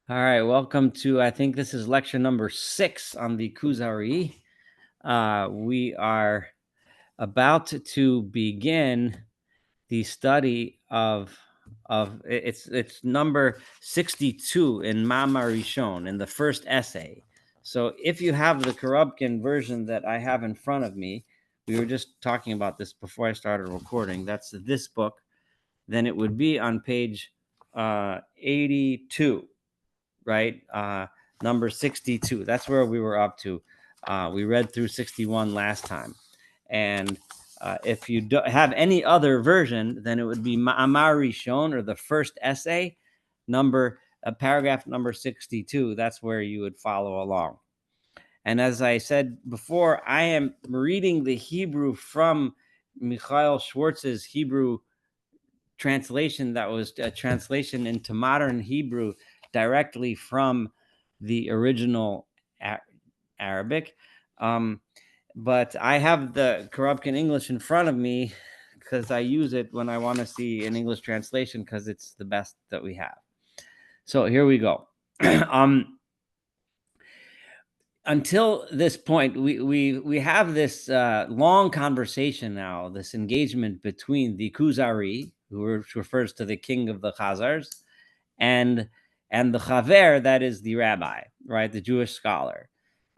All right, welcome to, I think this is lecture number 6 on the Kuzari. We are about to begin the study of it's number 62 in Mama Rishon, in the first essay. So if you have the Korobkin version that I have in front of me, we were just talking about this before I started recording. That's this book. Then it would be on page 82. Right? Number 62. That's where we were up to. We read through 61 last time. And if you don't have any other version, then it would be Ma'amar Rishon, or the first essay, paragraph number 62. That's where you would follow along. And as I said before, I am reading the Hebrew from Michael Schwartz's Hebrew translation. That was a translation into modern Hebrew directly from the original Arabic. But I have the Korobkin English in front of me because I use it when I want to see an English translation, because it's the best that we have. So here we go. Until this point, we have this long conversation now, this engagement between the Kuzari, which refers to the king of the Khazars, and the Chaver, that is the rabbi, right, the Jewish scholar.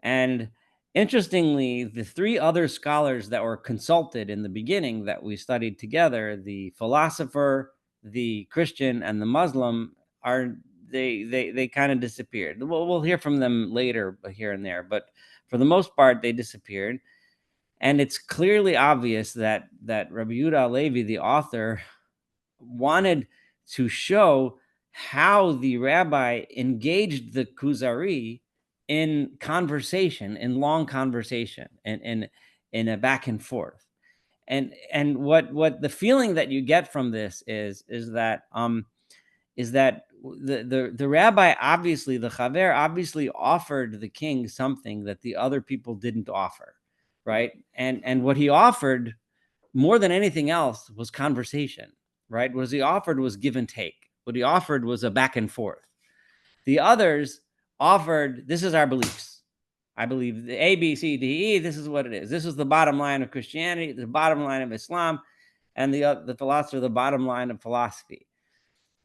And interestingly, the three other scholars that were consulted in the beginning that we studied together, the philosopher, the Christian, and the Muslim, are they kind of disappeared. We'll hear from them later here and there, but for the most part, they disappeared. And it's clearly obvious that Rabbi Yehuda Halevi, the author, wanted to show how the rabbi engaged the Kuzari in conversation, in long conversation, and in a back and forth. And what the feeling that you get from this is that the rabbi, obviously, the Chaver, obviously offered the king something that the other people didn't offer, right? And what he offered more than anything else was conversation, right? What he offered was give and take. What he offered was a back and forth. The others offered, this is our beliefs. I believe the A, B, C, D, E, this is what it is. This is the bottom line of Christianity, the bottom line of Islam, and the philosopher, the bottom line of philosophy.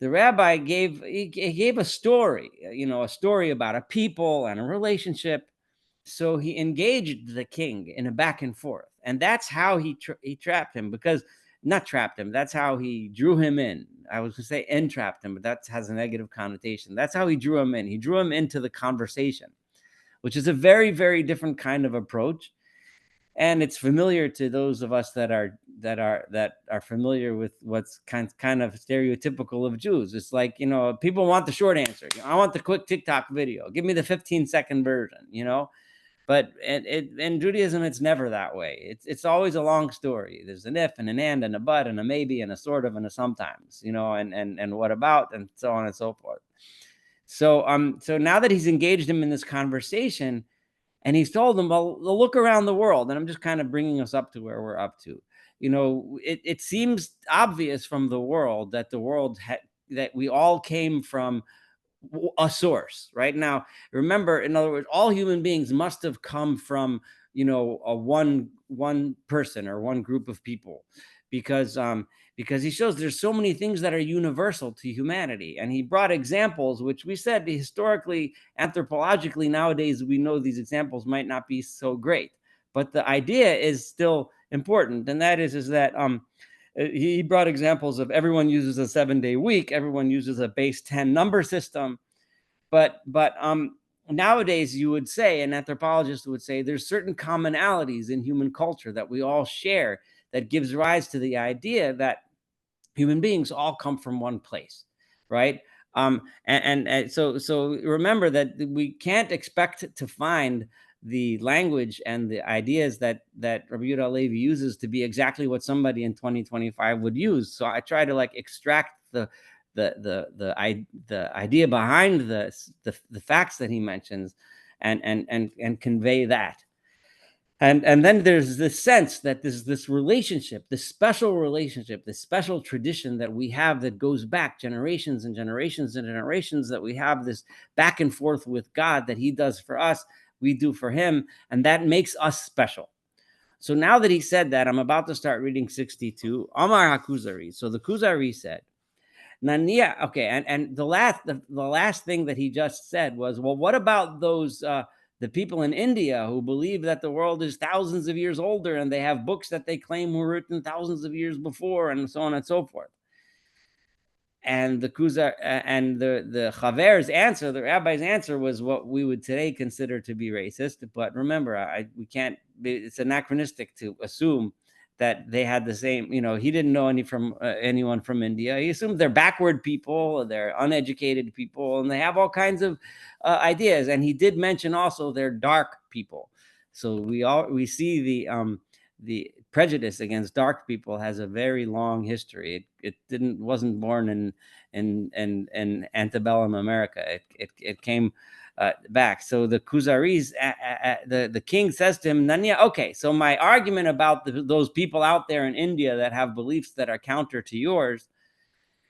The rabbi gave a story, a story about a people and a relationship. So he engaged the king in a back and forth, and that's how he trapped him. Because not trapped him, that's how he drew him in. I was going to say entrapped him, but that has a negative connotation. That's how he drew him in. He drew him into the conversation, which is a very, very different kind of approach. And it's familiar to those of us that are familiar with what's kind of stereotypical of Jews. It's like, people want the short answer. I want the quick TikTok video. Give me the 15-second version. But in Judaism, it's never that way. It's always a long story. There's an if and an and a but and a maybe and a sort of and a sometimes, and what about, and so on and so forth. So now that he's engaged him in this conversation, and he's told them, well, look around the world. And I'm just kind of bringing us up to where we're up to. It seems obvious from the world that that we all came from a source. Right now, remember, in other words, all human beings must have come from, a one person or one group of people, because he shows there's so many things that are universal to humanity. And he brought examples, which we said historically, anthropologically, nowadays, we know these examples might not be so great, but the idea is still important. And that is that he brought examples of everyone uses a 7-day week, everyone uses a base 10 number system, but nowadays, you would say, an anthropologist would say, there's certain commonalities in human culture that we all share that gives rise to the idea that human beings all come from one place, right? And so remember that we can't expect to find the language and the ideas that Rabbi Yehuda Halevi uses to be exactly what somebody in 2025 would use. So I try to extract the idea behind the facts that he mentions, and convey that. And then there's this sense that there's this relationship, this special relationship, this special tradition that we have that goes back generations and generations and generations, that we have this back and forth with God that he does for us, we do for him, and that makes us special. So now that he said that, I'm about to start reading 62. Amar HaKuzari. So the Kuzari said, Nania, okay, and the last thing that he just said was, well, what about those the people in India who believe that the world is thousands of years older and they have books that they claim were written thousands of years before, and so on and so forth. And the Kuzar and the Chaver's answer, the rabbi's answer, was what we would today consider to be racist. But remember, we can't. It's anachronistic to assume that they had the same. He didn't know anyone from India. He assumed they're backward people, they're uneducated people, and they have all kinds of ideas. And he did mention also they're dark people. So we see the prejudice against dark people has a very long history. It wasn't born in antebellum America. It came back. So the Kuzaris, the king says to him, Nanya, okay, so my argument about those people out there in India that have beliefs that are counter to yours,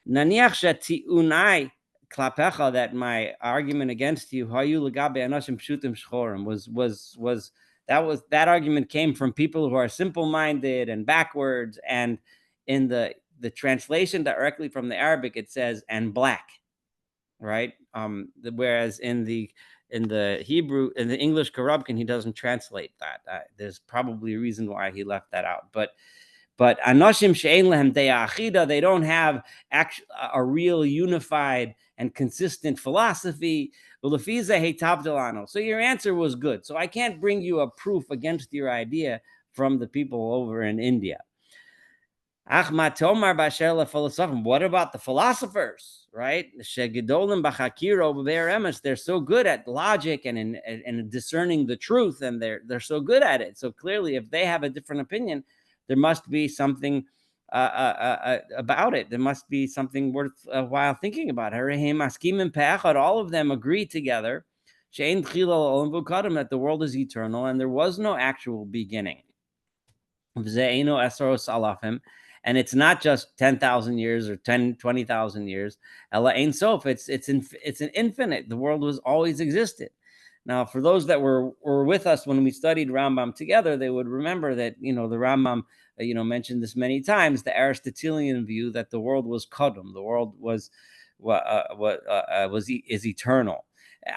Naniach shati'unai klapecha, that my argument against you, hayu legabe anashim pshutim shchorim, that argument came from people who are simple-minded and backwards. And in the translation directly from the Arabic, it says and black, right? Whereas in the Hebrew, in the English Korubkin, he doesn't translate that. There's probably a reason why he left that out. But anoshim she'ein lehem de'ah achida, they don't have a real unified and consistent philosophy. So your answer was good. So I can't bring you a proof against your idea from the people over in India. What about the philosophers, right? They're so good at logic and in discerning the truth, and they're so good at it. So clearly, if they have a different opinion, there must be something about it. There must be something worthwhile thinking about. All of them agree together that the world is eternal and there was no actual beginning. And it's not just 10,000 years or 20,000 years. Ella Ein Sof. It's an infinite. The world was always existed. Now, for those that were with us when we studied Rambam together, they would remember that the Rambam mentioned this many times, the Aristotelian view that the world was kadum, the world is eternal.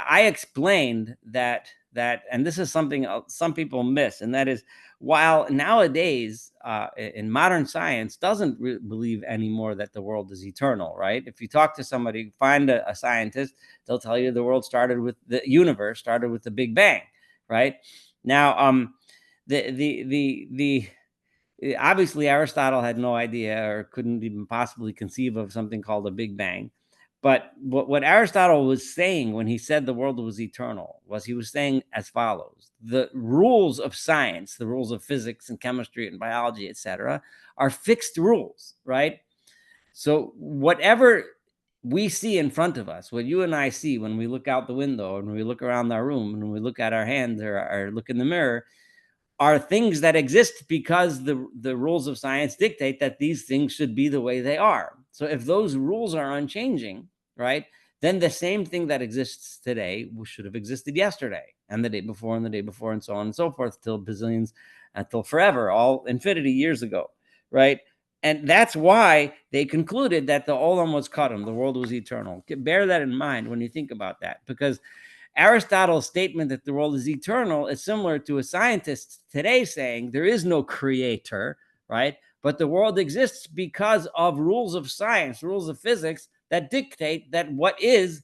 I explained that, and this is something some people miss, and that is, while nowadays in modern science doesn't believe anymore that the world is eternal, right? If you talk to somebody, find a scientist, they'll tell you the world started with the universe, started with the Big Bang, right? Now, obviously Aristotle had no idea or couldn't even possibly conceive of something called a Big Bang. But what Aristotle was saying when he said the world was eternal was he was saying as follows: the rules of science, the rules of physics and chemistry and biology, etc., are fixed rules, right? So whatever we see in front of us, what you and I see when we look out the window and we look around our room and we look at our hands or look in the mirror, are things that exist because the rules of science dictate that these things should be the way they are. So if those rules are unchanging, right, then the same thing that exists today should have existed yesterday and the day before and the day before and so on and so forth till bazillions, until forever, all infinity years ago, right? And that's why they concluded that the olam was kadam, the world was eternal. Bear that in mind when you think about that, because Aristotle's statement that the world is eternal is similar to a scientist today saying there is no creator, right? But the world exists because of rules of science, rules of physics that dictate that what is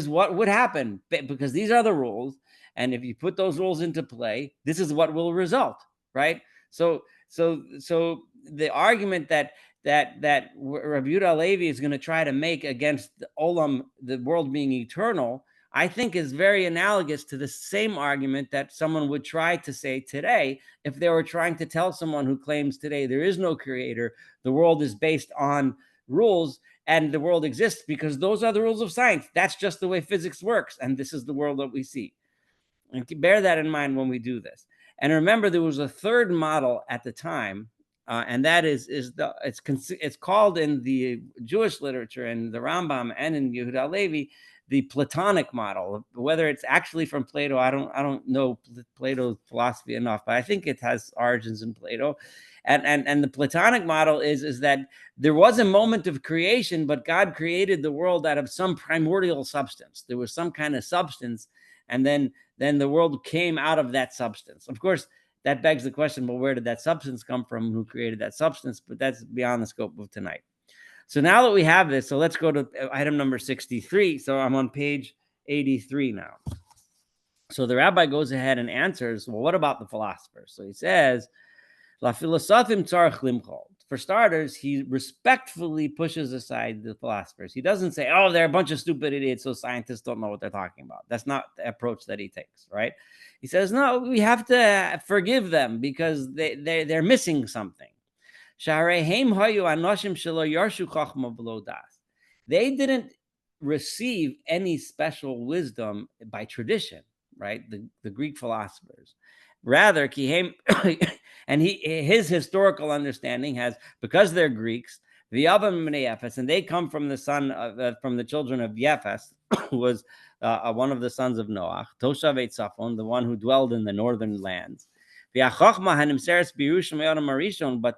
what would happen, because these are the rules. And if you put those rules into play, this is what will result, right? So the argument that Rabbi Yehuda Levi is going to try to make against the olam, the world being eternal, I think is very analogous to the same argument that someone would try to say today if they were trying to tell someone who claims today there is no creator, the world is based on rules, and the world exists because those are the rules of science. That's just the way physics works, and this is the world that we see. And bear that in mind when we do this. And remember, there was a third model at the time, and that it's called in the Jewish literature and the Rambam and in Yehuda Levi the Platonic model. Whether it's actually from Plato, I don't know Plato's philosophy enough, but I think it has origins in Plato. And the Platonic model is that there was a moment of creation, but God created the world out of some primordial substance. There was some kind of substance, and then the world came out of that substance. Of course, that begs the question, well, where did that substance come from? Who created that substance? But that's beyond the scope of tonight. So now that we have this, so let's go to item number 63. So I'm on page 83 now. So the rabbi goes ahead and answers, well, what about the philosophers? So he says, La philosophim tzarich limchol. For starters, he respectfully pushes aside the philosophers. He doesn't say, oh, they're a bunch of stupid idiots, so scientists don't know what they're talking about. That's not the approach that he takes, right? He says, no, we have to forgive them because they're missing something. They didn't receive any special wisdom by tradition, right? The Greek philosophers. Rather, and his historical understanding has, because they're Greeks, and they come from the children of Yeshivas, who was one of the sons of Noach, Toshav Tzafon, the one who dwelled in the northern lands. But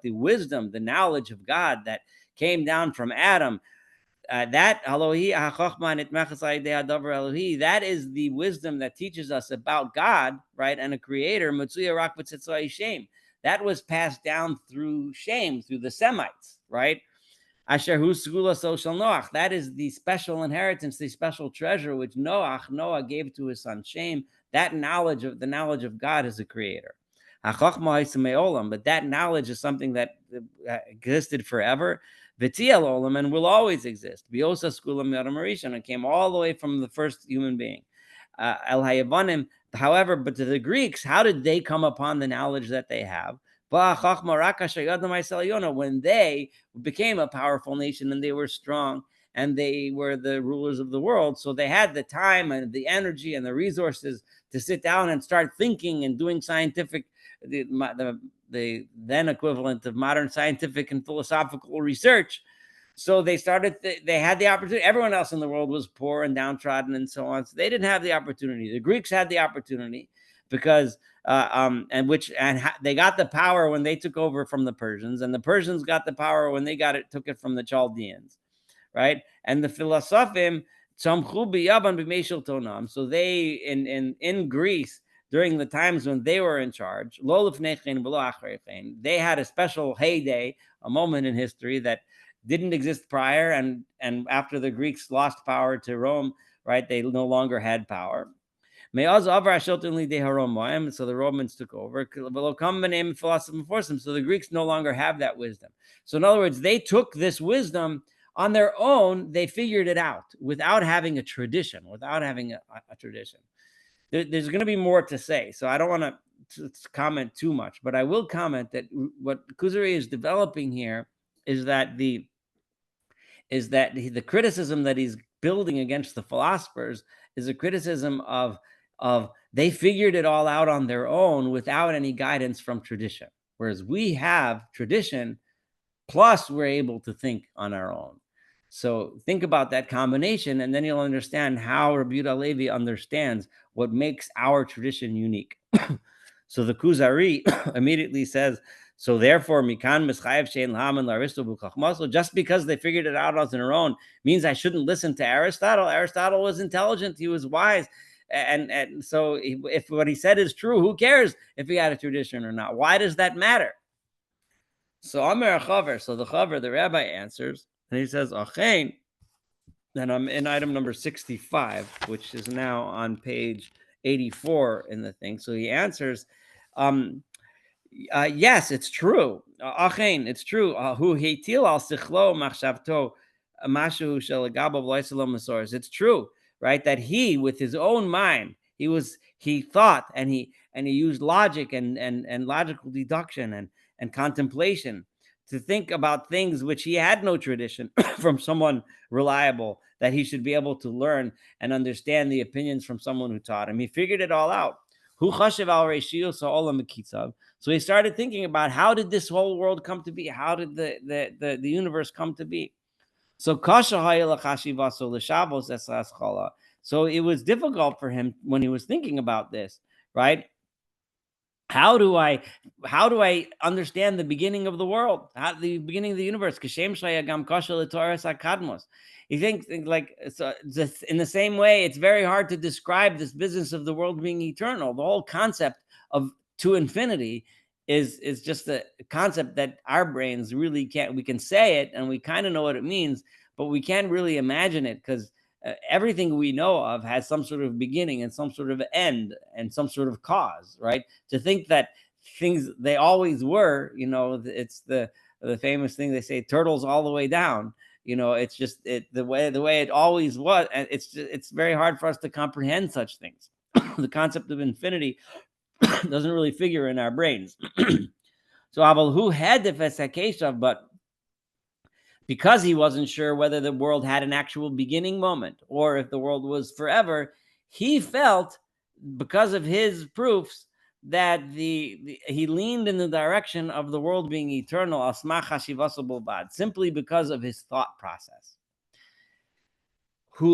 the wisdom, the knowledge of God that came down from Adam, that is the wisdom that teaches us about God, right? And a creator. That was passed down through Shem, through the Semites, right? That is the special inheritance, the special treasure which Noah gave to his son Shem. That knowledge of God as a creator. But that knowledge is something that existed forever, and will always exist. It came all the way from the first human being. However, but to the Greeks, how did they come upon the knowledge that they have? When they became a powerful nation and they were strong and they were the rulers of the world, so they had the time and the energy and the resources to sit down and start thinking and doing scientific, the then equivalent of modern scientific and philosophical research. So they had the opportunity. Everyone else in the world was poor and downtrodden and so on. So they didn't have the opportunity. The Greeks had the opportunity because they got the power when they took over from the Persians, and the Persians got the power when they took it from the Chaldeans, right? And the philosophim tzamchu b'yavan b'meishel tonam. So they in Greece, during the times when they were in charge, they had a special heyday, a moment in history that didn't exist prior, and after the Greeks lost power to Rome, right? They no longer had power. So the Romans took over. So the Greeks no longer have that wisdom. So in other words, they took this wisdom on their own. They figured it out without having a tradition, There's going to be more to say, so I don't want to comment too much, but I will comment that what Kuzari is developing here is that the criticism that he's building against the philosophers is a criticism of they figured it all out on their own without any guidance from tradition, whereas we have tradition plus we're able to think on our own. So think about that combination, and then you'll understand how Rabbi Yehuda Levi understands what makes our tradition unique. So the Kuzari immediately says, so therefore, just because they figured it out on their own means I shouldn't listen to Aristotle. Aristotle was intelligent. He was wise. And so if what he said is true, who cares if he had a tradition or not? Why does that matter? So Amar Chaver, so the Chaver, the rabbi answers, and he says, Achein. Then I'm in item number 65, which is now on page 84 in the thing. So he answers, yes, it's true. Achein, it's true. Hu heitil al sichlo machshavto mashu shelagabav loisalom masoros. It's true, right? That he, with his own mind, he thought and he used logic and logical deduction and contemplation to think about things which he had no tradition from someone reliable, that he should be able to learn and understand the opinions from someone who taught him. He figured it all out. So he started thinking about, how did this whole world come to be? How did the universe come to be? So so it was difficult for him when he was thinking about this, right? How do I understand the beginning of the world, the beginning of the universe? You think like, so just in the same way, it's very hard to describe this business of the world being eternal. The whole concept of to infinity is just a concept that our brains really can't. We can say it and we kind of know what it means, but we can't really imagine it, because everything we know of has some sort of beginning and some sort of end and some sort of cause, right? To think that things, they always were, it's the famous thing they say, turtles all the way down. It's just the way it always was, and it's very hard for us to comprehend such things. The concept of infinity doesn't really figure in our brains. So Aval, who had the Fesakeshav, but because he wasn't sure whether the world had an actual beginning moment or if the world was forever, he felt, because of his proofs, that he leaned in the direction of the world being eternal, simply because of his thought process. He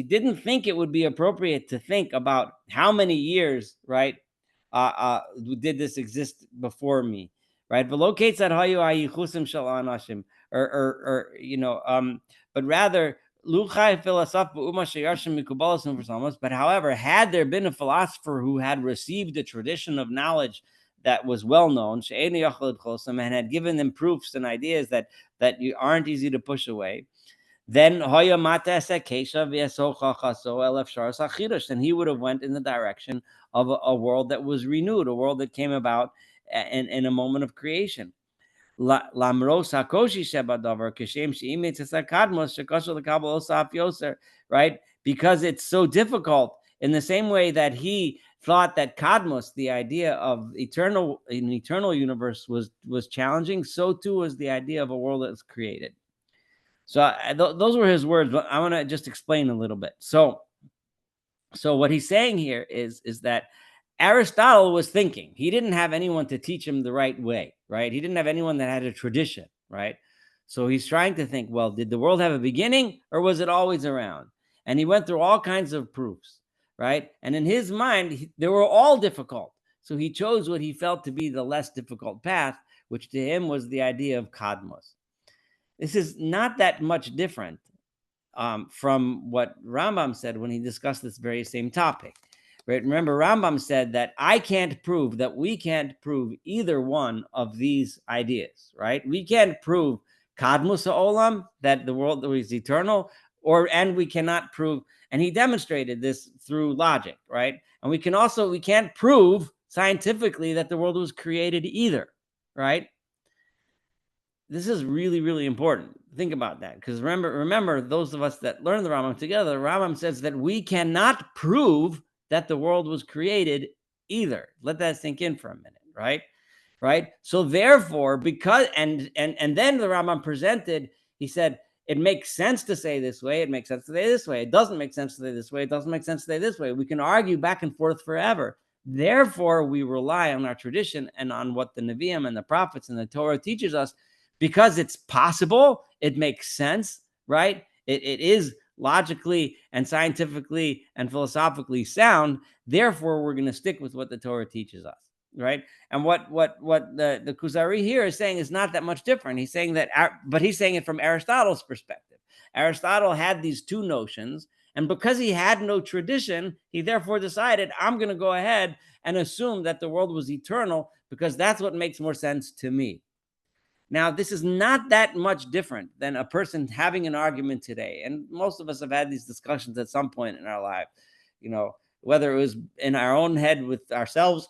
didn't think it would be appropriate to think about how many years, right, did this exist before me, right? But rather, but however, had there been a philosopher who had received a tradition of knowledge that was well known, and had given them proofs and ideas that you aren't easy to push away, then he would have went in the direction of a world that was renewed, a world that came about in a moment of creation. Right? Because it's so difficult, in the same way that he thought that Kadmos, the idea of an eternal universe, was challenging, so too was the idea of a world that was created. So those were his words, but I want to just explain a little bit. So what he's saying here is that Aristotle was thinking. He didn't have anyone to teach him the right way, right? He didn't have anyone that had a tradition, right? So he's trying to think, well, did the world have a beginning, or was it always around? And he went through all kinds of proofs, right? And in his mind, they were all difficult. So he chose what he felt to be the less difficult path, which to him was the idea of Kadmos. This is not that much different from what Rambam said when he discussed this very same topic. Right? Remember, Rambam said that we can't prove either one of these ideas, right? We can't prove Kadmus Olam, that the world was eternal, and we cannot prove, and he demonstrated this through logic, right? And we can't prove scientifically that the world was created either, right? This is really, really important. Think about that, because remember, those of us that learn the Rambam together, Rambam says that we cannot prove that the world was created either. Let that sink in for a minute, right? Right. So therefore, because and then the Rambam presented, he said, it makes sense to say this way. It makes sense to say this way. It doesn't make sense to say this way. It doesn't make sense to say this way. We can argue back and forth forever. Therefore, we rely on our tradition and on what the Nevi'im and the prophets and the Torah teaches us, because it's possible. It makes sense, right? It is logically and scientifically and philosophically sound. Therefore, we're going to stick with what the Torah teaches us, right? And what the Kuzari here is saying is not that much different. He's saying that, but he's saying it from Aristotle's perspective. Aristotle had these two notions, and because he had no tradition, he therefore decided, I'm going to go ahead and assume that the world was eternal, because that's what makes more sense to me. Now, this is not that much different than a person having an argument today. And most of us have had these discussions at some point in our life, whether it was in our own head with ourselves,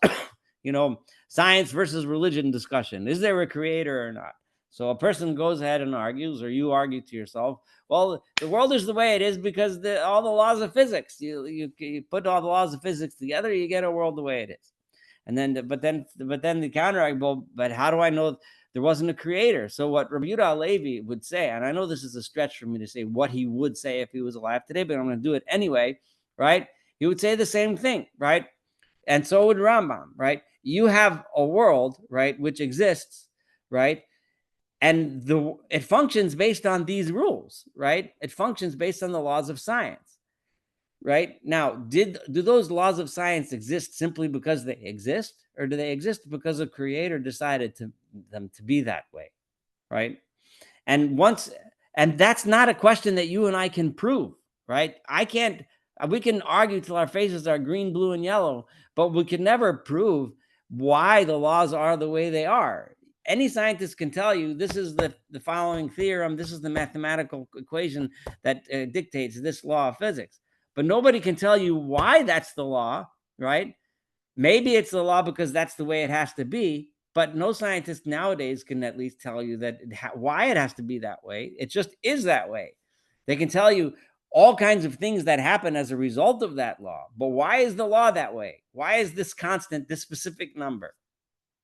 science versus religion discussion. Is there a creator or not? So a person goes ahead and argues, or you argue to yourself, well, the world is the way it is because all the laws of physics, you put all the laws of physics together, you get a world the way it is. And then, but then the counter, well, but how do I know there wasn't a creator. So what Rabbi Yehuda Halevi would say, and I know this is a stretch for me to say what he would say if he was alive today, but I'm going to do it anyway, right? He would say the same thing, right? And so would Rambam, right? You have a world, right, which exists, right? And it functions based on these rules, right? It functions based on the laws of science, right? Now, do those laws of science exist simply because they exist, or do they exist because a creator decided them to be that way, right? And that's not a question that you and I can prove, right? We can argue till our faces are green, blue, and yellow, but we can never prove why the laws are the way they are. Any scientist can tell you this is the following theorem, this is the mathematical equation that dictates this law of physics. But nobody can tell you why that's the law, right? Maybe it's the law because that's the way it has to be, but no scientist nowadays can at least tell you that why it has to be that way. It just is that way. They can tell you all kinds of things that happen as a result of that law, but why is the law that way? Why is this constant, this specific number?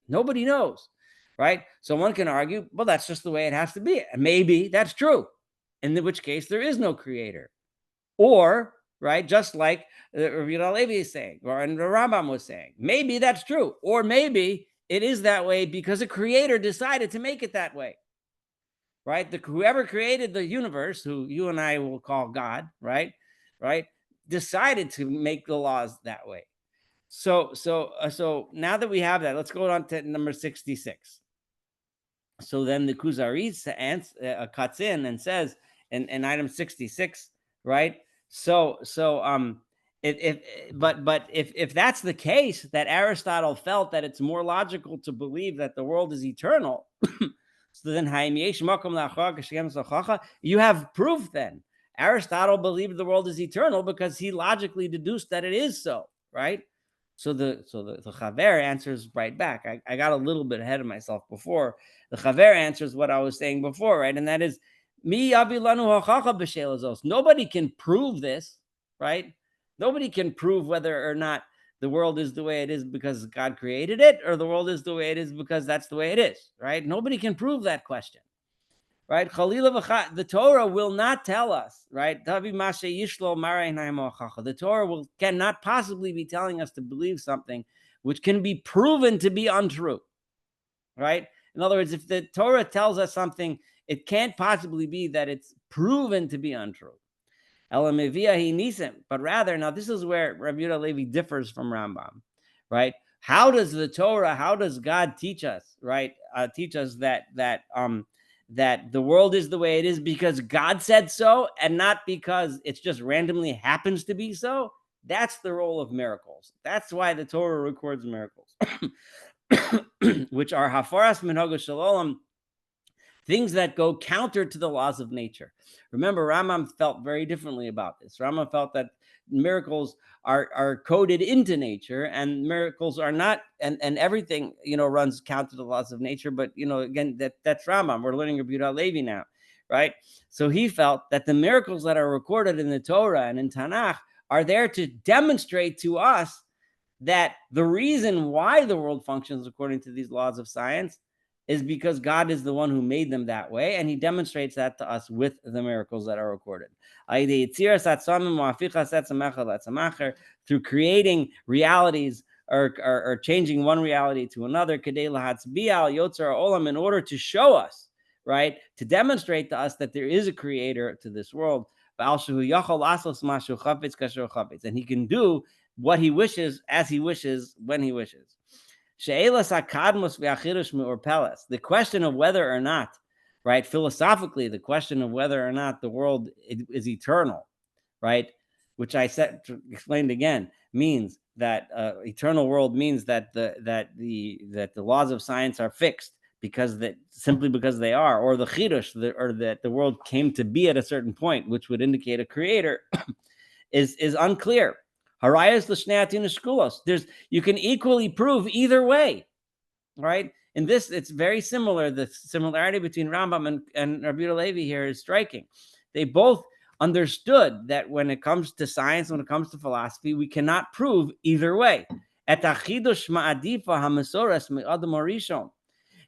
Nobody knows, right? So one can argue, well, that's just the way it has to be. And maybe that's true, in which case there is no creator. Or, right, just like Rabbi Levi is saying, or the Rambam was saying, maybe that's true. Or maybe it is that way because a creator decided to make it that way, right? Whoever created the universe, who you and I will call God, right, decided to make the laws that way. So now that we have that, let's go on to number 66. So then the Kuzari cuts in and says in item 66, right? If that's the case, that Aristotle felt that it's more logical to believe that the world is eternal, so then you have proof then. Aristotle believed the world is eternal because he logically deduced that it is so, right? So the Chaver answers right back. I got a little bit ahead of myself before. The Chaver answers what I was saying before, right? And that is, nobody can prove this, right? Nobody can prove whether or not the world is the way it is because God created it, or the world is the way it is because that's the way it is, right? Nobody can prove that question, right? The Torah will not tell us, right? The Torah cannot possibly be telling us to believe something which can be proven to be untrue, right? In other words, if the Torah tells us something, it can't possibly be that it's proven to be untrue. But rather, now this is where Rabbi Yehuda Levi differs from Rambam, right? How does God teach us, right? Teach us that the world is the way it is because God said so, and not because it's just randomly happens to be so? That's the role of miracles. That's why the Torah records miracles, which are hafaras minhag shalom, things that go counter to the laws of nature. Remember, Rambam felt very differently about this. Rambam felt that miracles are coded into nature, and miracles are not, and everything, runs counter to the laws of nature. But, again, that's Rambam. We're learning Rabbi Yehuda Levi now, right? So he felt that the miracles that are recorded in the Torah and in Tanakh are there to demonstrate to us that the reason why the world functions according to these laws of science is because God is the one who made them that way, and he demonstrates that to us with the miracles that are recorded. Through creating realities or changing one reality to another, in order to show us, right, to demonstrate to us that there is a creator to this world, and he can do what he wishes, as he wishes, when he wishes. The question of whether or not, right, philosophically, the question of whether or not the world is eternal, right, which I explained again, means that eternal world means that the laws of science are fixed simply because they are, or the chidush, or that the world came to be at a certain point, which would indicate a creator, is unclear. Harayas l'shnei shkulos. You can equally prove either way, right? In this, it's very similar. The similarity between Rambam and Rabbi Yehuda Levi here is striking. They both understood that when it comes to science, when it comes to philosophy, we cannot prove either way. Et achidush ma'adifa hamasoras me'adam harishon.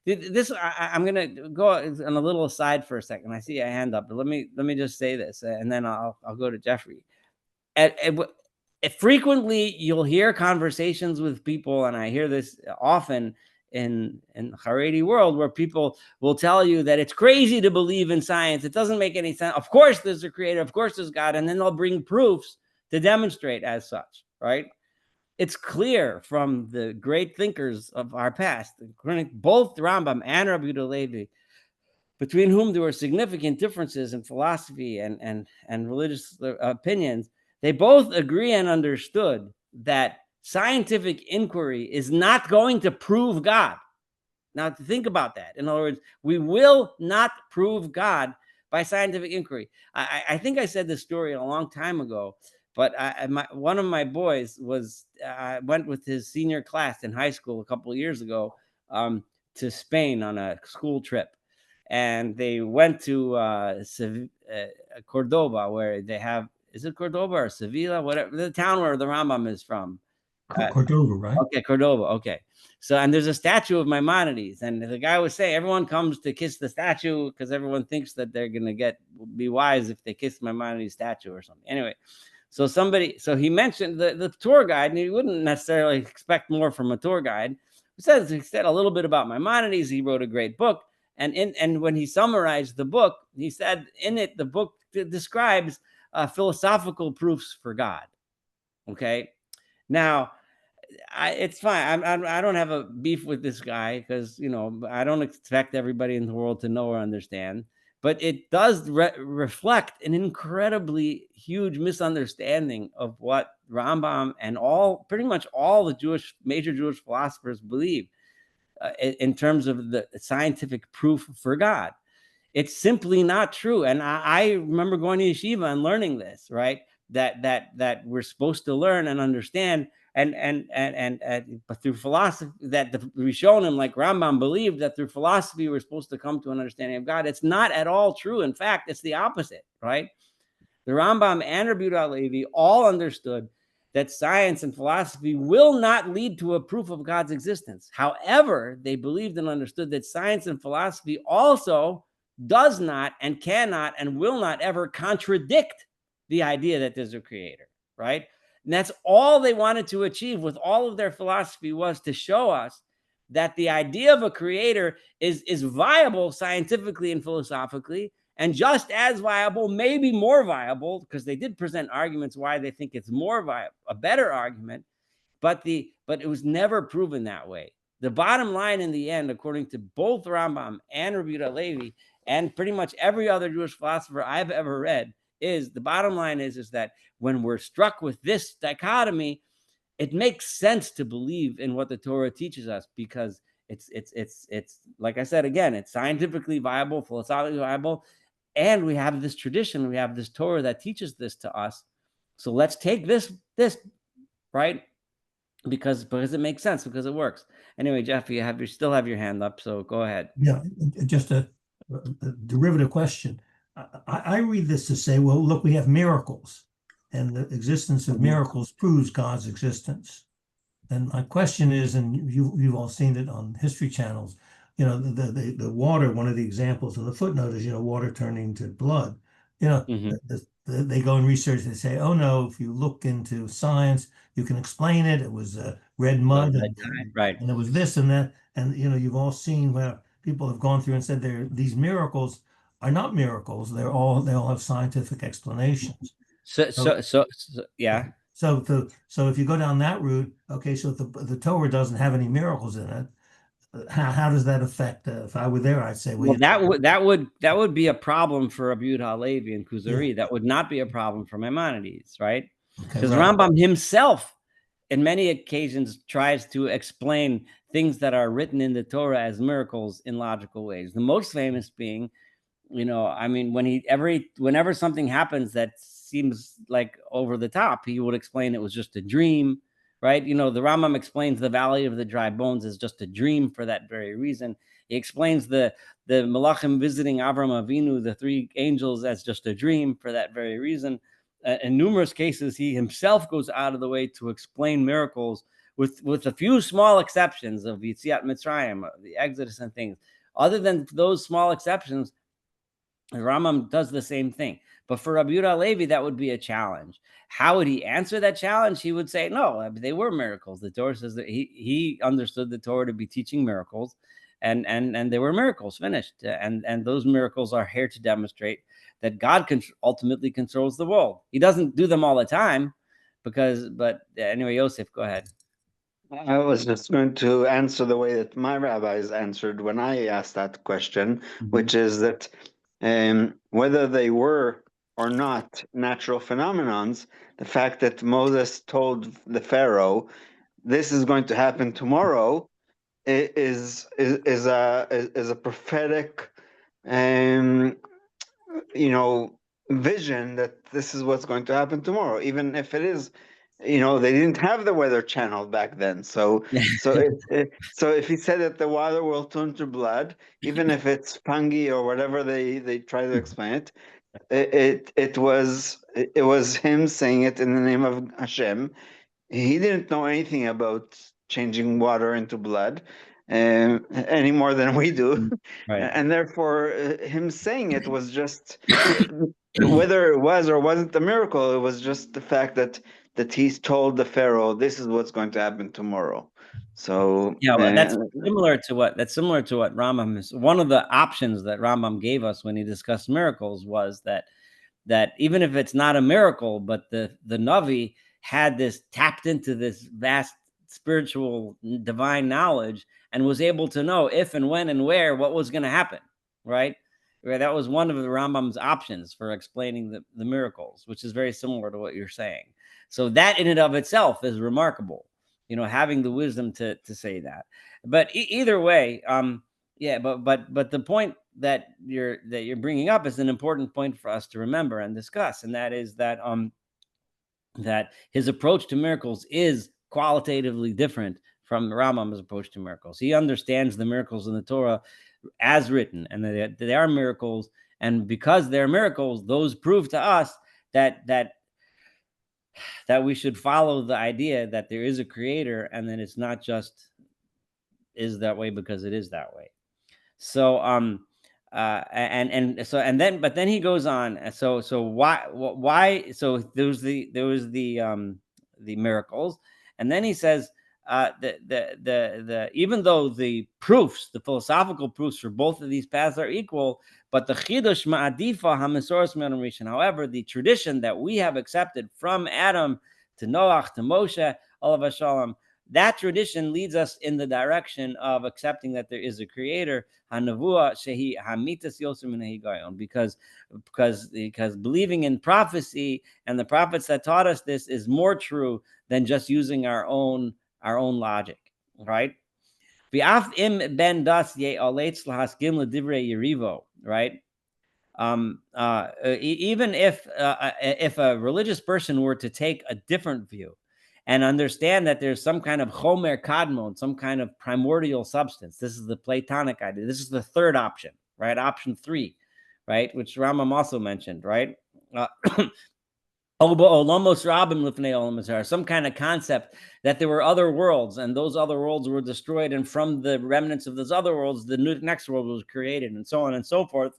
I'm gonna go on a little aside for a second. I see a hand up, but let me just say this, and then I'll go to Jeffrey. Frequently, you'll hear conversations with people, and I hear this often in the Haredi world, where people will tell you that it's crazy to believe in science. It doesn't make any sense. Of course, there's a creator. Of course, there's God, and then they'll bring proofs to demonstrate as such, right? It's clear from the great thinkers of our past, both Rambam and Rabbi Yehuda Levi, between whom there were significant differences in philosophy and religious opinions. They both agree and understood that scientific inquiry is not going to prove God. Now, to think about that. In other words, we will not prove God by scientific inquiry. I think I said this story a long time ago, but one of my boys went with his senior class in high school a couple of years ago to Spain on a school trip. And they went to Cordoba, where they have, is it Cordoba or Sevilla? Whatever, the town where the Rambam is from. Cordoba, right? Okay, Cordoba. Okay. So, and there's a statue of Maimonides, and the guy was saying everyone comes to kiss the statue because everyone thinks that they're going to be wise if they kiss Maimonides' statue or something. Anyway, so he mentioned the tour guide, and he wouldn't necessarily expect more from a tour guide. He said a little bit about Maimonides. He wrote a great book. And when he summarized the book, he said in it, the book describes philosophical proofs for God. Okay. Now, it's fine. I don't have a beef with this guy because, I don't expect everybody in the world to know or understand. But it does reflect an incredibly huge misunderstanding of what Rambam and pretty much all the major Jewish philosophers believe in terms of the scientific proof for God. It's simply not true. And I remember going to Yeshiva and learning this, right? That we're supposed to learn and understand, but through philosophy, that the Rishonim like Rambam believed that through philosophy we're supposed to come to an understanding of God. It's not at all true. In fact, it's the opposite, right? The Rambam and Rabbi Yehuda Levi all understood that science and philosophy will not lead to a proof of God's existence. However, they believed and understood that science and philosophy also does not and cannot and will not ever contradict the idea that there's a creator, right? And that's all they wanted to achieve with all of their philosophy, was to show us that the idea of a creator is viable scientifically and philosophically, and just as viable, maybe more viable, because they did present arguments why they think it's more viable, a better argument, but it was never proven that way. The bottom line in the end, according to both Rambam and Rabbi Yehuda Levi, and pretty much every other Jewish philosopher I've ever read, is the bottom line is that when we're struck with this dichotomy, it makes sense to believe in what the Torah teaches us, because it's like I said again, it's scientifically viable, philosophically viable, and we have this tradition, we have this Torah that teaches this to us. So let's take this right, because it makes sense, because it works. Anyway, Jeff, you still have your hand up, so go ahead. Yeah, just a derivative question. I read this to say, well, look, we have miracles, and the existence of miracles proves God's existence. And my question is, and you've all seen it on history channels, the water, one of the examples in the footnote is, water turning to blood. They go and research, they say, oh no, if you look into science, you can explain it. It was red mud, right, and it was this and that. And you've all seen where people have gone through and said these miracles are not miracles. They all have scientific explanations. Yeah. So if you go down that route, okay, so if the Torah doesn't have any miracles in it, how does that affect? If I were there, I'd say, well, that would be a problem for Rabbi Yehuda Levi and Kuzari. Yeah. That would not be a problem for Maimonides, right? Because Rambam himself, in many occasions, tries to explain things that are written in the Torah as miracles in logical ways. The most famous being, whenever something happens that seems like over the top, he would explain it was just a dream, right? The Rambam explains the valley of the dry bones as just a dream for that very reason. He explains the Malachim visiting Avram Avinu, the three angels, as just a dream for that very reason. In numerous cases, he himself goes out of the way to explain miracles with a few small exceptions of Yetziat Mitzrayim, the Exodus and things. Other than those small exceptions, the Rambam does the same thing. But for Rabbi Yehuda Halevi, that would be a challenge. How would he answer that challenge? He would say, no, they were miracles. The Torah says that he understood the Torah to be teaching miracles, and they were miracles, finished. And those miracles are here to demonstrate that God ultimately controls the world. He doesn't do them all the time, but anyway, Yosef, go ahead. I was just going to answer the way that my rabbis answered when I asked that question, which is that whether they were or not natural phenomenons, the fact that Moses told the Pharaoh, "This is going to happen tomorrow," is a prophetic, vision that this is what's going to happen tomorrow, even if it is. They didn't have the Weather Channel back then, so if he said that the water will turn to blood, even if it's fungi or whatever they try to explain it was him saying it in the name of Hashem. He didn't know anything about changing water into blood any more than we do, Right. and therefore him saying it was just whether it was or wasn't a miracle. It was just the fact that he's told the Pharaoh, this is what's going to happen tomorrow. So yeah, well, that's similar to what Rambam is. One of the options that Rambam gave us when he discussed miracles was that even if it's not a miracle, but the Navi had tapped into this vast spiritual divine knowledge and was able to know if and when and where what was going to happen, right? That was one of the Rambam's options for explaining the miracles, which is very similar to what you're saying. So that in and of itself is remarkable, having the wisdom to say that. But either way, yeah, but the point that you're bringing up is an important point for us to remember and discuss, and that is that that his approach to miracles is qualitatively different from Rambam's approach to miracles. He understands the miracles in the Torah as written, and they are miracles, and because they're miracles, those prove to us that we should follow the idea that there is a creator, and that it's not just is that way because it is that way. So but then he goes on. So why? So there was the miracles, and then he says the even though the philosophical proofs for both of these paths are equal, but the chidush ma'adifa hamasoros me'adam rishon. However, the tradition that we have accepted from Adam to Noach to Moshe, olav shalom, that tradition leads us in the direction of accepting that there is a creator, hanavua shehi hamitas yosem gayon, because believing in prophecy and the prophets that taught us this is more true than just using our own logic, right? V'af im ben das ye aletz lahaskim l'divrei yerivo, right? Even if a religious person were to take a different view and understand that there's some kind of chomer kadmon, some kind of primordial substance. This is the Platonic idea. This is the third option, right? Option 3, right? Which Rambam also mentioned, right? Some kind of concept that there were other worlds, and those other worlds were destroyed, and from the remnants of those other worlds, the next world was created, and so on and so forth.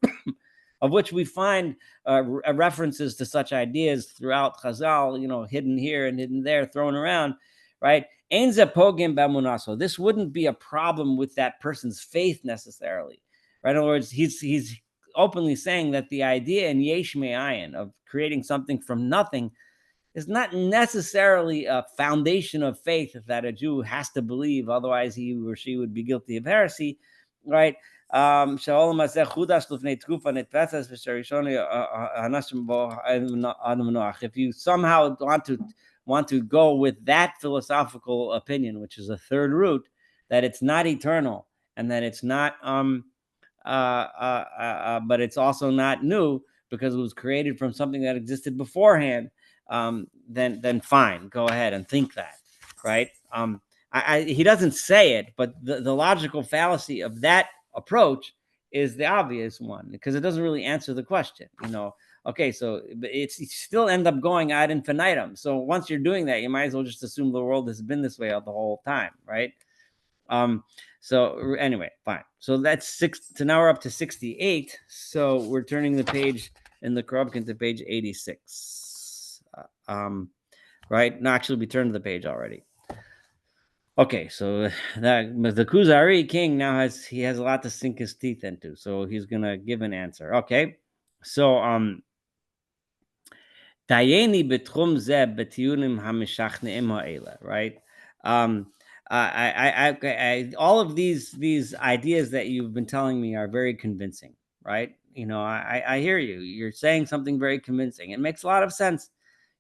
Of which we find references to such ideas throughout Chazal, hidden here and hidden there, thrown around, right? So this wouldn't be a problem with that person's faith necessarily, right? In other words, he's openly saying that the idea in Yesh Me'ayin of creating something from nothing is not necessarily a foundation of faith that a Jew has to believe, otherwise he or she would be guilty of heresy, right? If you somehow want to go with that philosophical opinion, which is a third route, that it's not eternal and that it's not but it's also not new because it was created from something that existed beforehand, then fine, go ahead and think that, right? He doesn't say it, but the logical fallacy of that approach is the obvious one, because it doesn't really answer the question. Okay, so it's you still end up going ad infinitum. So once you're doing that, you might as well just assume the world has been this way all the whole time, right? So anyway, fine. So that's 6. So now we're up to 68. So we're turning the page in the Korobkin to page 86. Right? No, actually, we turned the page already. Okay, so but the Kuzari king now has a lot to sink his teeth into. So he's gonna give an answer. Okay, so Dayeni betchum ze betiunim hamishachneim ha'ela, right? Um, all of these ideas that you've been telling me are very convincing, right? I hear you. You're saying something very convincing. It makes a lot of sense.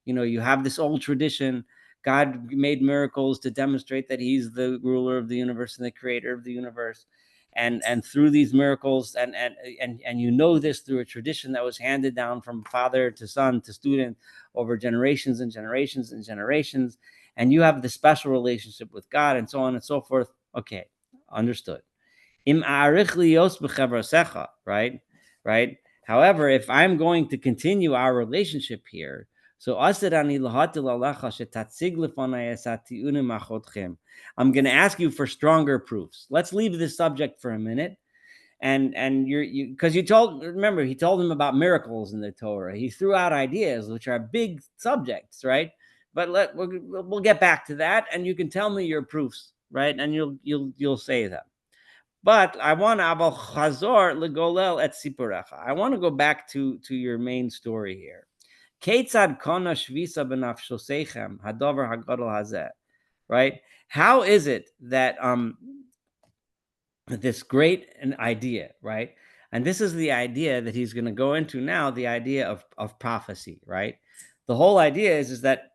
You have this old tradition. God made miracles to demonstrate that he's the ruler of the universe and the creator of the universe. And through these miracles, and this through a tradition that was handed down from father to son to student over generations and generations and generations. And you have this special relationship with God and so on and so forth. Okay, understood. Right? Right? However, if I'm going to continue our relationship here, so I'm going to ask you for stronger proofs. Let's leave this subject for a minute. And because he told him about miracles in the Torah. He threw out ideas, which are big subjects, right? But we'll get back to that, and you can tell me your proofs, right? And you'll say them. But I want to I want to go back to your main story here. Right? How is it that this great an idea, right? And this is the idea that he's going to go into now, the idea of prophecy, right? The whole idea is that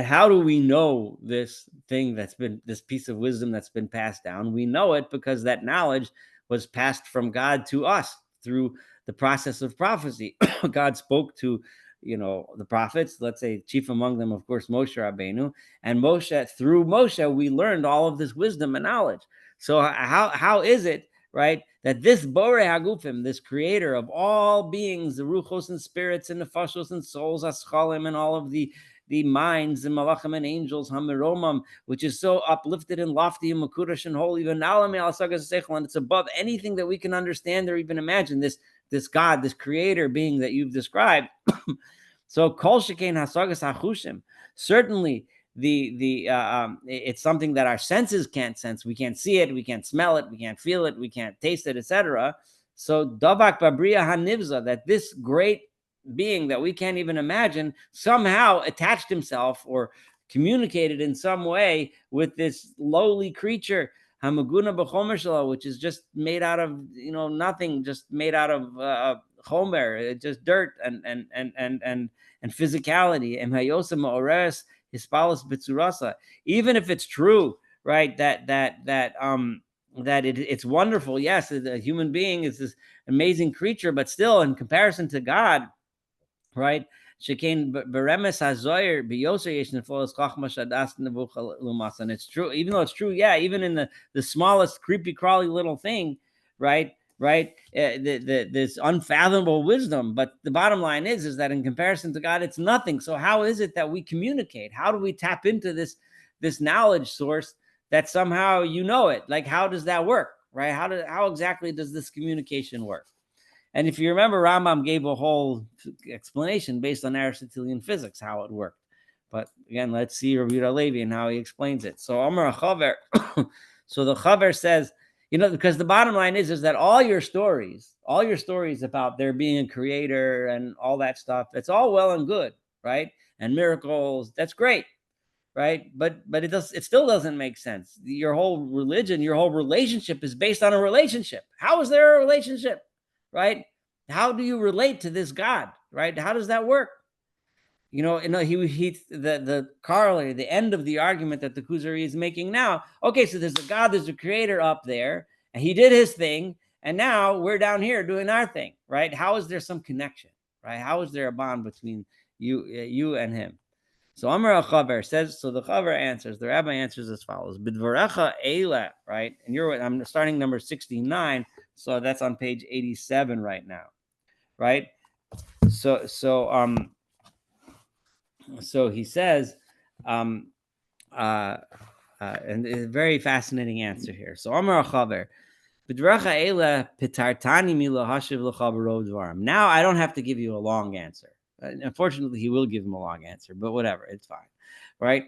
how do we know this thing this piece of wisdom that's been passed down? We know it because that knowledge was passed from God to us through the process of prophecy. God spoke to the prophets, let's say chief among them, of course, Moshe Rabbeinu. And through Moshe, we learned all of this wisdom and knowledge. So how is it, right, that this Borei Hagufim, this creator of all beings, the ruchos and spirits and nefashos and souls, aschalim, and all of the minds and malachim and angels, hamiromam, which is so uplifted and lofty and makudash and holy, and it's above anything that we can understand or even imagine. This God, this creator being that you've described. So kol shekain hasagas hachushim, certainly it's something that our senses can't sense. We can't see it, we can't smell it, we can't feel it, we can't taste it, etc. So davak babriya hanivza, that this great being that we can't even imagine somehow attached himself or communicated in some way with this lowly creature, hamaguna b'chomer shelo, which is just made out of nothing, just made out of chomer, just dirt and physicality. Even if it's true, right, that it's wonderful. Yes, a human being is this amazing creature, but still, in comparison to God, right? And it's true, even though it's true, yeah, even in the smallest creepy crawly little thing, right? This unfathomable wisdom. But the bottom line is that in comparison to God, it's nothing. So how is it that we communicate? How do we tap into this knowledge source that somehow it? Like, how does that work, right? How exactly does this communication work? And if you remember, Rambam gave a whole explanation based on Aristotelian physics, how it worked. But again, let's see Rabbi Levi and how he explains it. So Amar Chaver, so the Chaver says, because the bottom line is that all your stories about there being a creator and all that stuff, it's all well and good, right? And miracles, that's great, right? But it still doesn't make sense. Your whole religion, your whole relationship is based on a relationship. How is there a relationship? Right? How do you relate to this God? Right? How does that work? The corollary, the end of the argument that the Kuzari is making now. Okay, so there's a God, there's a creator up there, and he did his thing, and now we're down here doing our thing, right? How is there some connection, right? How is there a bond between you and him? So Amar Chaver says, so the Chaver answers, the rabbi answers as follows: Bidvarecha Eila, right? And I'm starting number 69, so that's on page 87 right now, right? so he says, and a very fascinating answer here. So Amar Chaver, now I don't have to give you a long answer. Unfortunately, he will give him a long answer, but whatever, it's fine, right?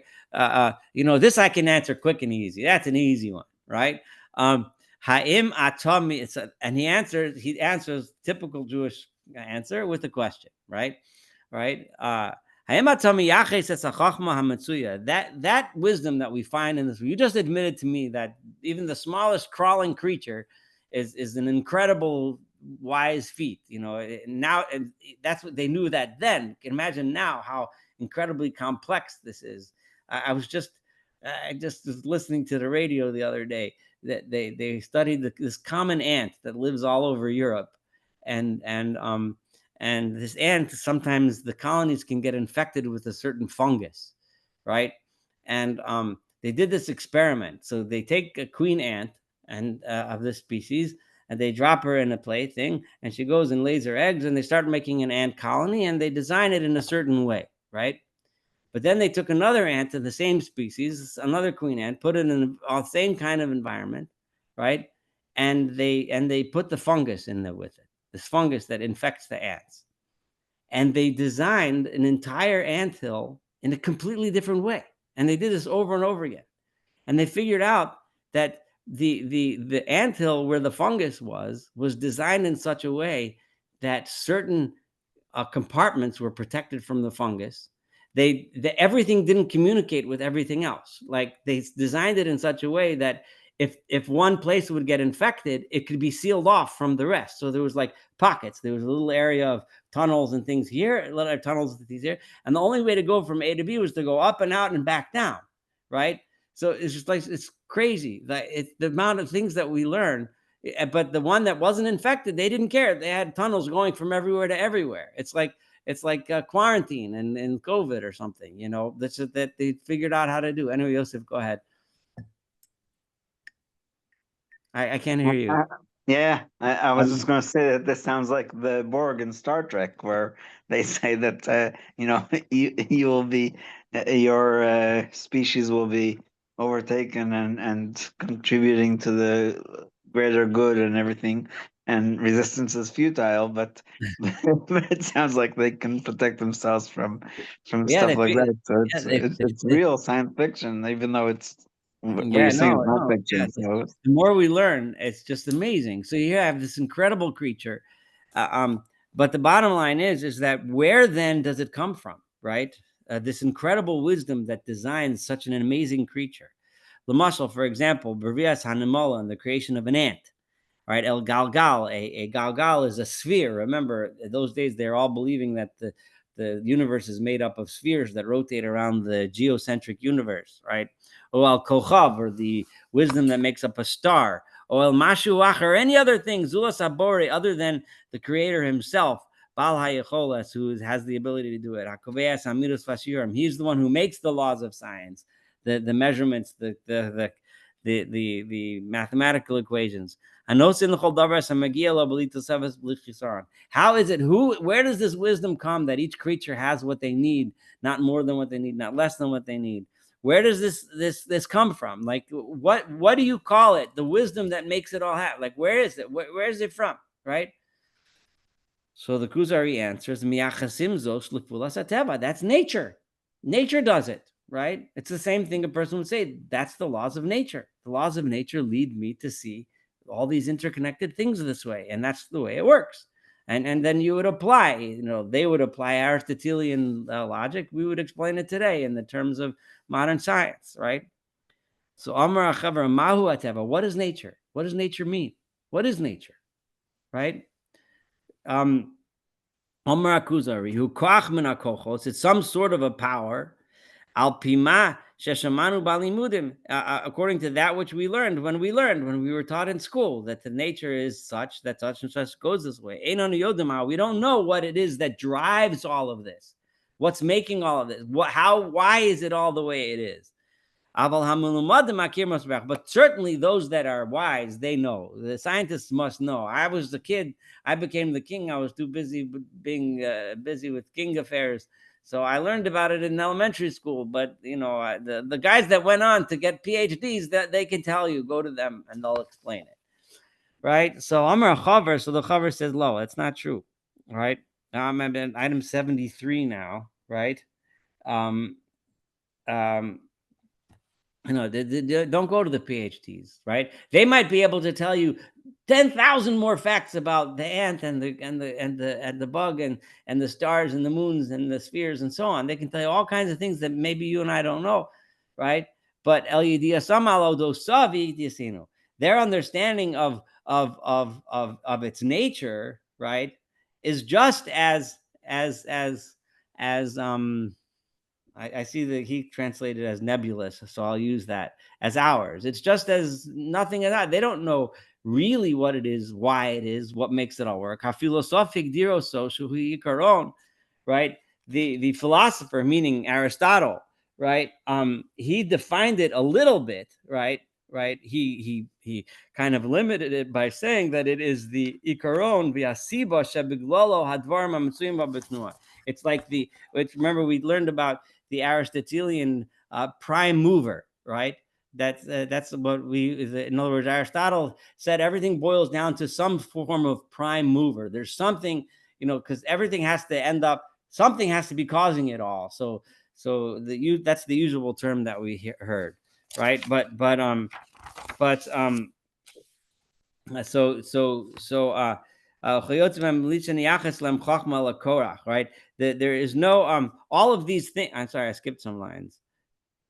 This I can answer quick and easy. That's an easy one, right? Ha'im atami, and he answers typical Jewish answer with a question, right? Right? That wisdom that we find in this, you just admitted to me that even the smallest crawling creature is an incredible wise feat. Now, and that's what they knew that then. You can imagine now how incredibly complex this is. I just was listening to the radio the other day that they studied this common ant that lives all over Europe, and this ant, sometimes the colonies can get infected with a certain fungus, right? And they did this experiment. So they take a queen ant and of this species, and they drop her in a plaything, and she goes and lays her eggs, and they start making an ant colony, and they design it in a certain way, right? But then they took another ant of the same species, another queen ant, put it in the same kind of environment, right? And they put the fungus in there with it, this fungus that infects the ants. And they designed an entire anthill in a completely different way. And they did this over and over again. And they figured out that the anthill where the fungus was designed in such a way that certain compartments were protected from the fungus. Everything didn't communicate with everything else. Like, they designed it in such a way that if one place would get infected, it could be sealed off from the rest. So there was like pockets. There was a little area of tunnels and things here, little tunnels and things here. And the only way to go from A to B was to go up and out and back down, right? So it's just like, it's crazy. The amount of things that we learn. But the one that wasn't infected, they didn't care. They had tunnels going from everywhere to everywhere. It's like quarantine and COVID or something, that they figured out how to do. Anyway, Yosef, go ahead. I can't hear you. I was just going to say that this sounds like the Borg in Star Trek, where they say that you will be, your species will be overtaken and contributing to the greater good and everything, and resistance is futile. But it sounds like they can protect themselves from stuff like that. So it's real science fiction, even though it's. You're saying it's not fiction. The more we learn, it's just amazing. So you have this incredible creature, but the bottom line is that where then does it come from, right? This incredible wisdom that designs such an amazing creature. Lamashal, for example, Bervias Hanimola, and the creation of an ant, right? El Galgal, a Galgal is a sphere. Remember, in those days, they're all believing that the universe is made up of spheres that rotate around the geocentric universe, right? O El Kochav, or the wisdom that makes up a star. O El Mashu Acher, any other thing, Zulas Abori, other than the creator himself, Bal HaYecholes, who has the ability to do it. HaKoveas Hamidus Vashirim, he's the one who makes the laws of science, the measurements, the mathematical equations. How is it, where does this wisdom come that each creature has what they need, not more than what they need, not less than what they need? Where does this come from? Like, what do you call it? The wisdom that makes it all happen. Like, where is it? Where is it from? Right? So the Kuzari answers, that's nature. Nature does it, right? It's the same thing a person would say. That's the laws of nature. The laws of nature lead me to see all these interconnected things this way, and that's the way it works. And then you would apply, they would apply Aristotelian logic. We would explain it today in the terms of modern science, right? So Amar Chaver Mahu Ateva, what is nature? What does nature mean? What is nature? Right? Amar Kuzari, who koach min hakochos, it's some sort of a power. Al pima sheshamanu balimudim, according to that which we learned when we were taught in school, that the nature is such that such and such goes this way. We don't know what it is that drives all of this. What's making all of this? Why is it all the way it is? But certainly those that are wise, they know. The scientists must know. I was the kid. I became the king. I was too busy being busy with king affairs. So I learned about it in elementary school. But, the guys that went on to get PhDs, that they can tell you, go to them and they'll explain it. Right? So Amar Chaver, so the Chaver says, lo, it's not true. Right? Now I'm at item 73 now. Right? Um, don't go to the PhDs, right? They might be able to tell you 10,000 more facts about the ant and the bug and the stars and the moons and the spheres and so on. They can tell you all kinds of things that maybe you and I don't know, right? But their understanding of its nature, right, is just as I see that he translated as nebulous, so I'll use that as ours. It's just as nothing of that. They don't know really what it is, why it is, what makes it all work. Right? The philosopher, meaning Aristotle, right? He defined it a little bit, right? Right? He kind of limited it by saying that it is the ikaron v'asiba shebiglolo hadvarim ha'mitzuyim b'betnua. It's like remember we learned about the Aristotelian prime mover, right? That's what in other words, Aristotle said everything boils down to some form of prime mover. There's something, because everything has to end up, something has to be causing it all. So that's the usual term that we heard, right? Right? There is no all of these things. I'm sorry, I skipped some lines.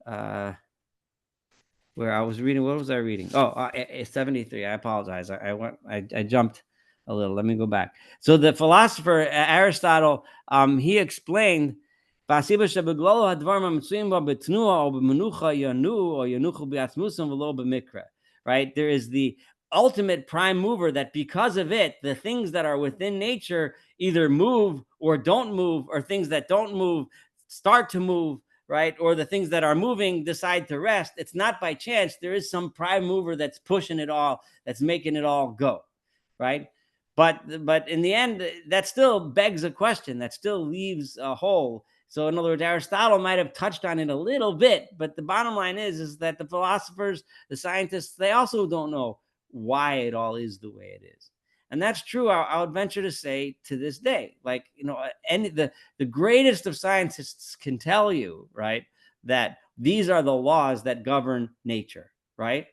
Where I was reading, what was I reading? 73. I apologize. I jumped a little. Let me go back. So the philosopher Aristotle, he explained, right? There is the ultimate prime mover that because of it, the things that are within nature either move or don't move, or things that don't move start to move, right? Or the things that are moving decide to rest. It's not by chance. There is some prime mover that's pushing it all, that's making it all go, right? But in the end, that still begs a question. That still leaves a hole. So in other words, Aristotle might have touched on it a little bit, but the bottom line is that the philosophers, the scientists, they also don't know why it all is the way it is. And that's true, I would venture to say, to this day. Like, the greatest of scientists can tell you, right, that these are the laws that govern nature, right?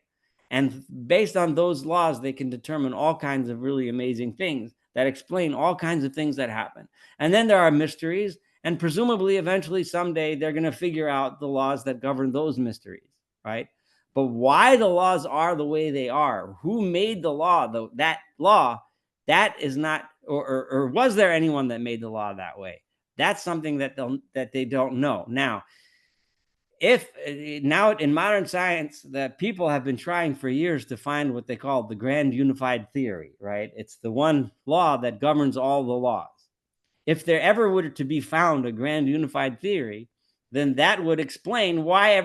And based on those laws, they can determine all kinds of really amazing things that explain all kinds of things that happen. And then there are mysteries, and presumably eventually someday they're going to figure out the laws that govern those mysteries, right? But why the laws are the way they are, who made the law, that law, that is not, or was there anyone that made the law that way? That's something that they don't know. Now, now in modern science, that people have been trying for years to find what they call the grand unified theory, right? It's the one law that governs all the laws. If there ever were to be found a grand unified theory, then that would explain why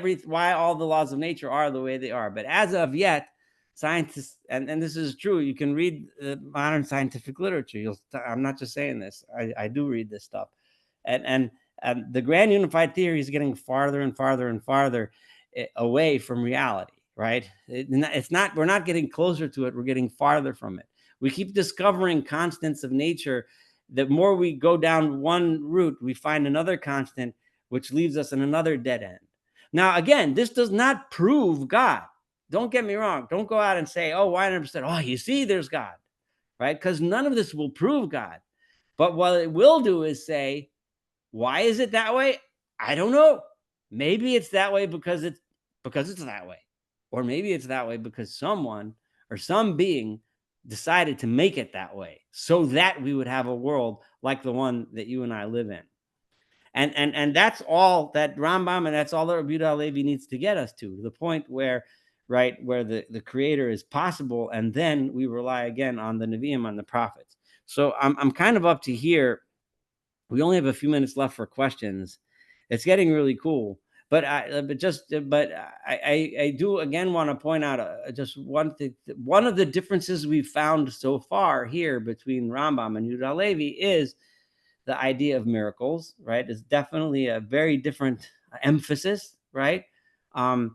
all the laws of nature are the way they are. But as of yet, scientists, and this is true, you can read modern scientific literature. I'm not just saying this. I do read this stuff. And the grand unified theory is getting farther and farther and farther away from reality, right? We're not getting closer to it. We're getting farther from it. We keep discovering constants of nature. The more we go down one route, we find another constant, which leaves us in another dead end. Now, again, this does not prove God. Don't get me wrong. Don't go out and say, oh, 100%. Oh, you see, there's God, right? Because none of this will prove God. But what it will do is say, why is it that way? I don't know. Maybe it's that way because it's that way. Or maybe it's that way because someone or some being decided to make it that way so that we would have a world like the one that you and I live in. And that's all that Rambam, and that's all that Rabbi Yehuda Halevi needs to get us to the point where, right, where the creator is possible. And then we rely again on the Nevi'im, on the prophets. So I'm kind of up to here. We only have a few minutes left for questions. It's getting really cool. But I do again want to point out just one thing. One of the differences we've found so far here between Rambam and Yehuda Halevi is the idea of miracles, right? It's definitely a very different emphasis, right? And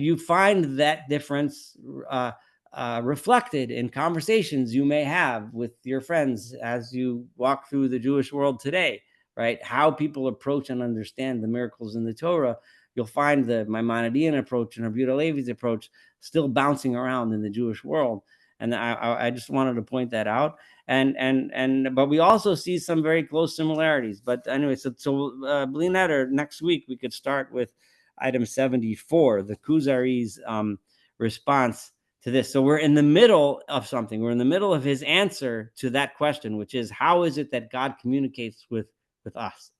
you find that difference reflected in conversations you may have with your friends as you walk through the Jewish world today, right? How people approach and understand the miracles in the Torah. You'll find the Maimonidean approach and Yehuda Halevi's approach still bouncing around in the Jewish world. And I just wanted to point that out. But we also see some very close similarities. But anyway, so Bli Neder, next week we could start with item 74, the Kuzari's response to this. So we're in the middle of something. We're in the middle of his answer to that question, which is, how is it that God communicates with us?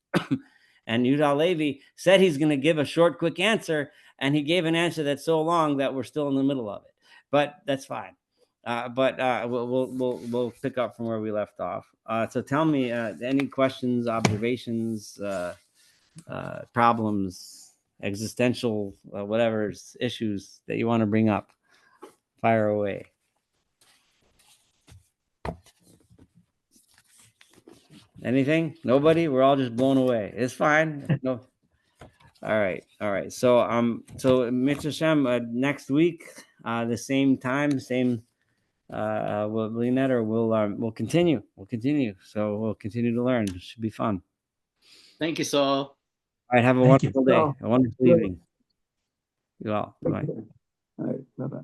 And Yehuda Halevi said he's going to give a short, quick answer, and he gave an answer that's so long that we're still in the middle of it. But that's fine. We'll pick up from where we left off. So tell me any questions, observations, problems, existential, whatever issues that you want to bring up. Fire away. Anything? Nobody? We're all just blown away. It's fine. No. All right. So Mitzvah Shem, next week, the same time, same. We'll continue. So we'll continue to learn. It should be fun. Thank you, Saul. All right. Have a Thank you. wonderful day. A wonderful evening. You all. Bye. All right. Bye-bye.